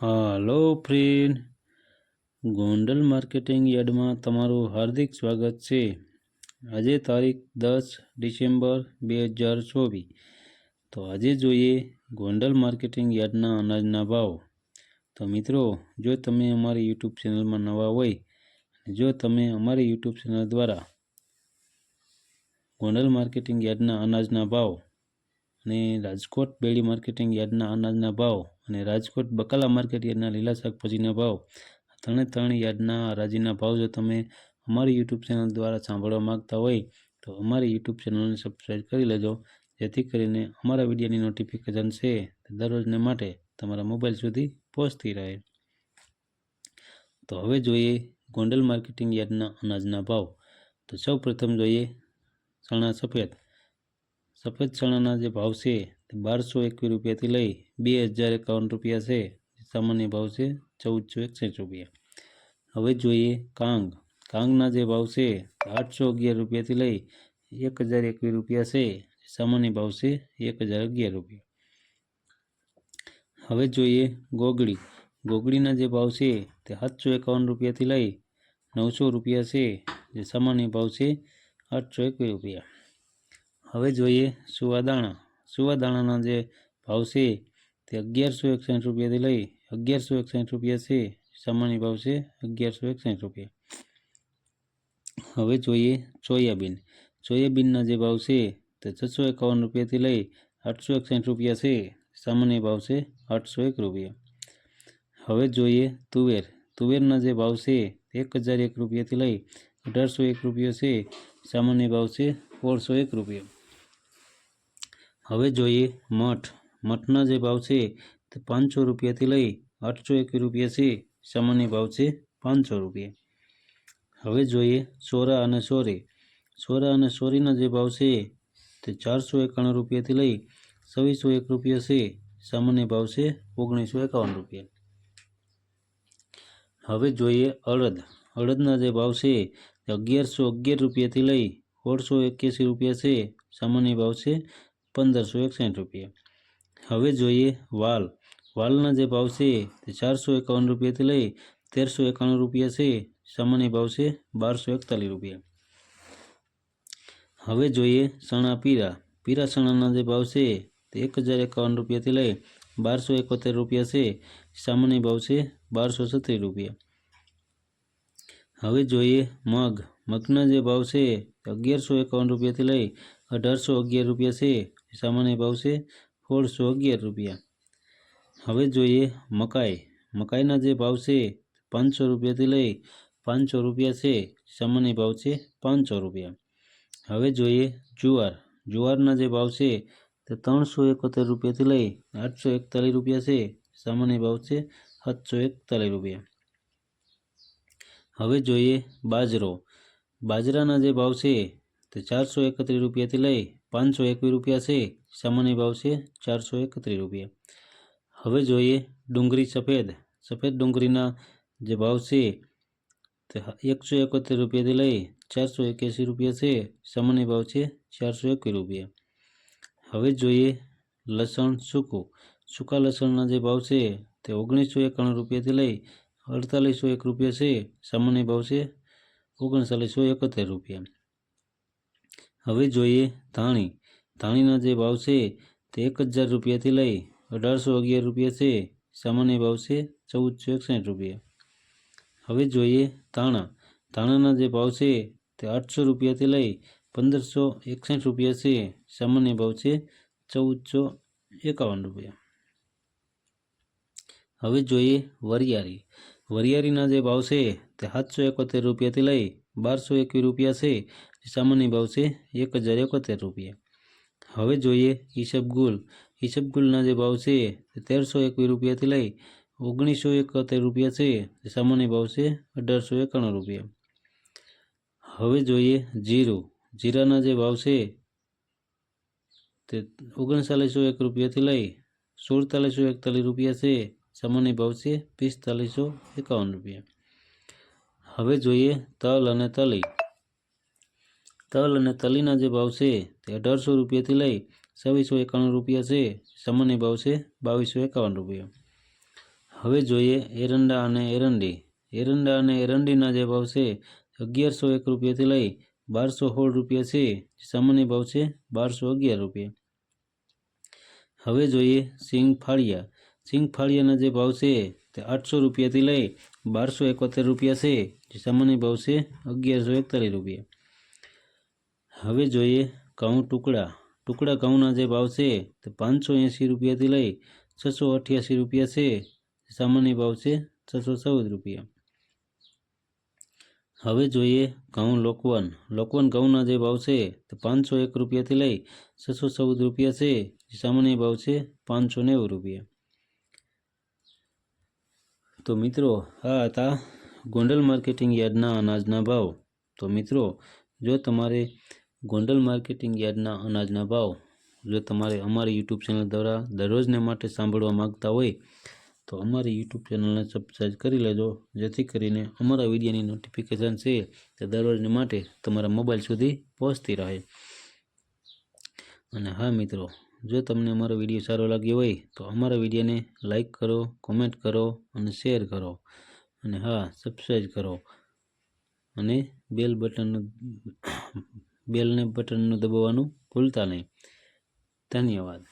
હાલો friend, Gondal marketing યાર્ડમાં તમારું હાર્દિક સ્વાગત છે। આજે તારીખ 10 ડિસેમ્બર 2024। તો આજે જોઈએ ગોંડલ માર્કેટિંગ યાર્ડના અનાજના ભાવ। તો મિત્રો, જો તમે અમારી યુટ્યુબ ચેનલમાં નવા હોય, જો તમે અમારી યુટ્યુબ ચેનલ દ્વારા ગોંડલ માર્કેટિંગ યાર્ડના અનાજના ભાવ અને રાજકોટ બેડી માર્કેટિંગ યાર્ડના અનાજના ભાવ અને રાજકોટ બકાલા માર્કેટ યાર્ડના લીલા શાકભાજીના ભાવ, ત્રણ યાર્ડના હરાજીના ભાવ જો તમે અમારી યુટ્યુબ ચેનલ દ્વારા સાંભળવા માંગતા હોય તો અમારી યુટ્યુબ ચેનલને સબસ્ક્રાઈબ કરી લેજો, જેથી કરીને અમારા વિડીયોની નોટિફિકેશન છે તે દરરોજને માટે તમારા મોબાઈલ સુધી પહોંચતી રહે। તો હવે જોઈએ ગોંડલ માર્કેટિંગ યાર્ડના અનાજના ભાવ। તો સૌ પ્રથમ જોઈએ ચણા સફેદ। સફેદ ચણાના જે ભાવ છે તે 1221 રૂપિયાથી લઈ 2051 રૂપિયા છે। સામાન્ય ભાવ છે 1461 રૂપિયા। હવે જોઈએ કાંગ। કાંગના જે ભાવ છે 811 રૂપિયાથી લઈ 1021 રૂપિયા છે। સામાન્ય ભાવ છે 1011 રૂપિયા। હવે જોઈએ ગોગડી। ગોગડીના જે ભાવ છે તે 751 રૂપિયાથી લઈ 900 રૂપિયા છે, જે સામાન્ય ભાવ છે 821 રૂપિયા। હવે જોઈએ સુવાદાણા। સુવાદાણાના જે ભાવ છે તે 1161 રૂપિયાથી લઈ 1161 રૂપિયા છે। સામાન્ય ભાવ છે 1161 રૂપિયા। હવે જોઈએ સોયાબીન। સોયાબીનના જે ભાવ છે તે 651 રૂપિયાથી લઈ 861 રૂપિયા છે। સામાન્ય ભાવ છે 801 રૂપિયા। હવે જોઈએ તુવેર। તુવેરના જે ભાવ છે 1001 રૂપિયાથી લઈ 1801 રૂપિયા છે। સામાન્ય ભાવ છે 1601 રૂપિયા। હવે જોઈએ મઠ। મઠના જે ભાવ છે તે 500 રૂપિયાથી લઈ 821 રૂપિયા છે। સામાન્ય ભાવ છે 500 રૂપિયા। હવે જોઈએ સોરા અને સોરી। સોરા અને સોરીના જે ભાવ છે તે 491 રૂપિયાથી લઈ 2601 રૂપિયા છે। સામાન્ય ભાવ છે 1951 રૂપિયા। હવે જોઈએ અડદ। અડદના જે ભાવ છે તે 1111 રૂપિયાથી લઈ 1681 રૂપિયા છે। સામાન્ય ભાવ છે 1561 રૂપિયા। હવે જોઈએ વાલ। વાલના જે ભાવ છે તે 451 રૂપિયાથી લઈ 1391 રૂપિયા છે। સામાન્ય ભાવ છે 1241 રૂપિયા। હવે જોઈએ ચણા પીળા। પીળા ચણાના જે ભાવ છે તે 1051 રૂપિયાથી લઈ 1271 રૂપિયા છે। સામાન્ય ભાવ છે 1236 રૂપિયા। હવે જોઈએ મગ। મગના જે ભાવ છે તે 1151 રૂપિયાથી લઈ 1811 રૂપિયા છે। સામાન્ય ભાવ છે 1611 રૂપિયા। હવે જોઈએ મકાઈ। મકાઈના જે ભાવ છે 500 રૂપિયાથી લઈ 500 રૂપિયા છે। સામાન્ય ભાવ છે 500 રૂપિયા। હવે જોઈએ જુવાર। જુવારના જે ભાવ છે તે 371 રૂપિયાથી લઈ 841 રૂપિયા છે। સામાન્ય ભાવ છે 741 રૂપિયા। હવે જોઈએ બાજરો। બાજરાના જે ભાવ છે તે 431 રૂપિયાથી લઈ 521 રૂપિયા છે। સામાન્ય ભાવ છે 431 રૂપિયા। હવે જોઈએ ડુંગળી સફેદ। સફેદ ડુંગળીના જે ભાવ છે તે 171 રૂપિયાથી લઈ 481 રૂપિયા છે। સામાન્ય ભાવ છે 421 રૂપિયા। હવે જોઈએ લસણ સૂકું। સૂકા લસણના જે ભાવ છે તે 1991 રૂપિયાથી લઈ 4801 રૂપિયા છે। સામાન્ય ભાવ છે 3971 રૂપિયા। હવે જોઈએ ધાણી। ધાણીના જે ભાવ છે તે 1000 રૂપિયાથી લઈ 1811 રૂપિયા છે। સામાન્ય ભાવ છે 1461 રૂપિયા। હવે જોઈએ ધાણા। ધાણાના જે ભાવ છે તે 800 રૂપિયાથી લઈ 1561 રૂપિયા છે। સામાન્ય ભાવ છે 1451 રૂપિયા। હવે જોઈએ વરિયાળી। વરિયાળીના જે ભાવ છે તે 771 રૂપિયાથી લઈ 1221 રૂપિયા છે। સામાન્ય ભાવ છે 1071 રૂપિયા। હવે જોઈએ ઈસબગુલ। ઈસબગુલના જે ભાવ છે તે 1321 રૂપિયાથી લઈ 1971 રૂપિયા છે। સામાન્ય ભાવ છે 1891 રૂપિયા। હવે જોઈએ જીરું। જીરાના જે ભાવ છે તે 3901 રૂપિયાથી લઈ 4741 રૂપિયા છે। સામાન્ય ભાવ છે 4551 રૂપિયા। હવે જોઈએ તલ અને તલી। તલ અને તલીના જે ભાવ છે તે 1800 રૂપિયાથી લઈ 2691 રૂપિયા છે। સામાન્ય ભાવ છે 2251 રૂપિયા। હવે જોઈએ એરંડા અને એરંડી. એરંડા અને એરંડીના જે ભાવ છે 1101 રૂપિયાથી લઈ 1216 રૂપિયા છે. સામાન્ય ભાવ છે 1211 રૂપિયા. હવે જોઈએ સિંગ ફાળિયા. સિંગ ફાળિયાના જે ભાવ છે તે 800 રૂપિયાથી લઈ 1271 રૂપિયા છે. જે સામાન્ય ભાવ છે 1141 રૂપિયા. હવે જોઈએ ઘઉં ટુકડા. ટુકડા ઘઉંના જે ભાવ છે તે 580 રૂપિયાથી લઈ 688 રૂપિયા છે. સામાન્ય ભાવ છે 614 રૂપિયા. હવે જોઈએ ઘઉં લોકવન. લોકવન ઘઉંના જે ભાવ છે તે 501 રૂપિયાથી લઈ 614 રૂપિયા છે. સામાન્ય ભાવ છે 590 રૂપિયા. તો મિત્રો આ હતા ગોંડલ માર્કેટિંગ યાર્ડના અનાજના ભાવ. તો મિત્રો જો તમારે ગોંડલ માર્કેટિંગ યાર્ડના અનાજના ભાવ જો તમારે અમારી યુટ્યુબ ચેનલ દ્વારા દરરોજને માટે સાંભળવા માગતા હોય તો અમારી યુટ્યુબ ચેનલને સબસ્ક્રાઈબ કરી લેજો, જેથી કરીને અમારા વિડીયોની નોટિફિકેશન છે તે દરરોજને માટે તમારા મોબાઈલ સુધી પહોંચતી રહે. અને હા મિત્રો, જો તમને અમારો વિડીયો સારો લાગ્યો હોય તો અમારા વિડીયોને લાઈક કરો, કોમેન્ટ કરો અને શેર કરો. અને હા, સબસ્ક્રાઈબ કરો અને બેલને બટનનું દબાવવાનું ભૂલતા નહીં. ધન્યવાદ.